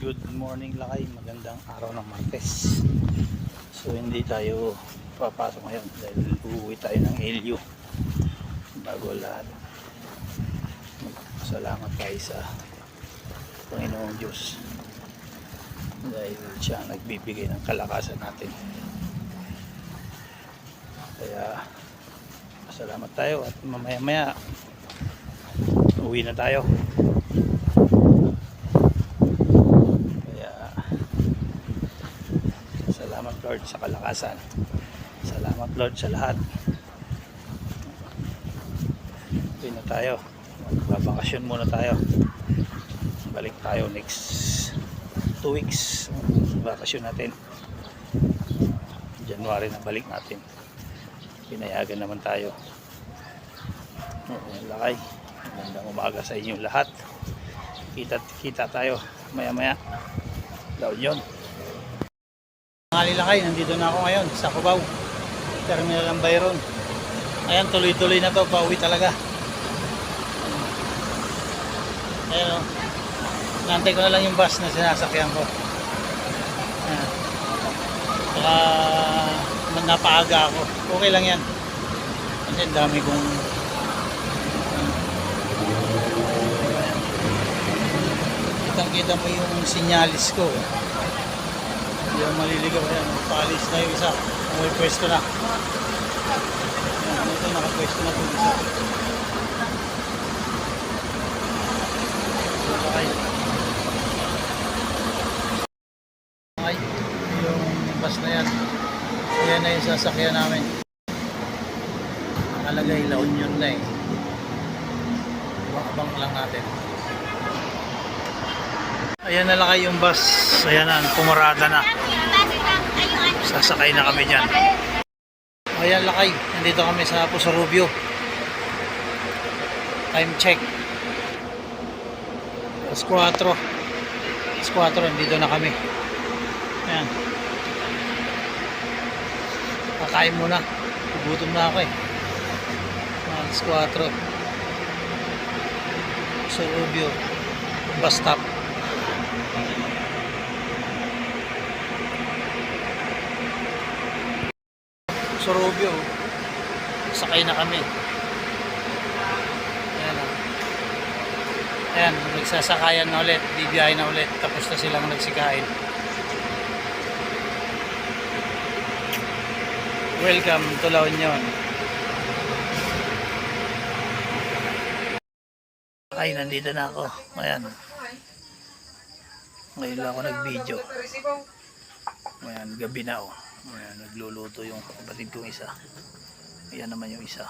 Good morning lakay, magandang araw ng Martes. So hindi tayo papasok ngayon dahil uuwi tayo ng LU. Bago lahat, salamat tayo sa Panginoong Diyos dahil siya ang nagbibigay ng kalakasan natin. Kaya salamat tayo at mamaya uwi na tayo. Salamat Lord sa kalakasan. Salamat Lord sa lahat. Uwi na tayo. Magbabakasyon muna tayo. Balik tayo next 2 weeks. Bakasyon natin. January na balik natin. Pinayagan naman tayo. Lakay. Magandang umaga sa inyong lahat. Kita tayo maya daw yun. Mga lakay, nandito na ako ngayon sa Cubao, Terminal ng Byron. Ayan, tuloy-tuloy na to, pauwi talaga. Ayan o, nantay ko na lang yung bus na sinasakyan ko. Ayan. Saka napaaga ako, okay lang yan kasi dami kong kitang-kita mo yung sinyalis ko. Hindi ako maliligaw. Ayan, paalis na yung isa. May pwesto na. Ayan, ito nakapwesto na po isa. Okay. Okay. Yung bus na yan. Ayan na yung sasakyan namin. Nakalagay La Union na eh. Abang lang natin. Ayan na lakay yung bus. Ayan na, pumarada na. Sasakay na kami dyan. Ayan lakay, nandito kami sa Puso Rubio. Time check. Alas 4. Alas 4, nandito na kami. Ayan. Kakain muna. Gugutom na ako eh. Alas 4. Puso Rubio. Bus stop. Sa Rubio, sakay na kami. Ayan o. Ayan, nagsasakayan na ulit, bibiyahin na ulit, tapos na silang nagsikain. Welcome to La Union. Ay, nandito na ako. Ayan. Ngayon lang ako nag-video. Ayan, gabi na o. Ayan, nagluluto yung kapatid kong isa. Ayan naman yung isa.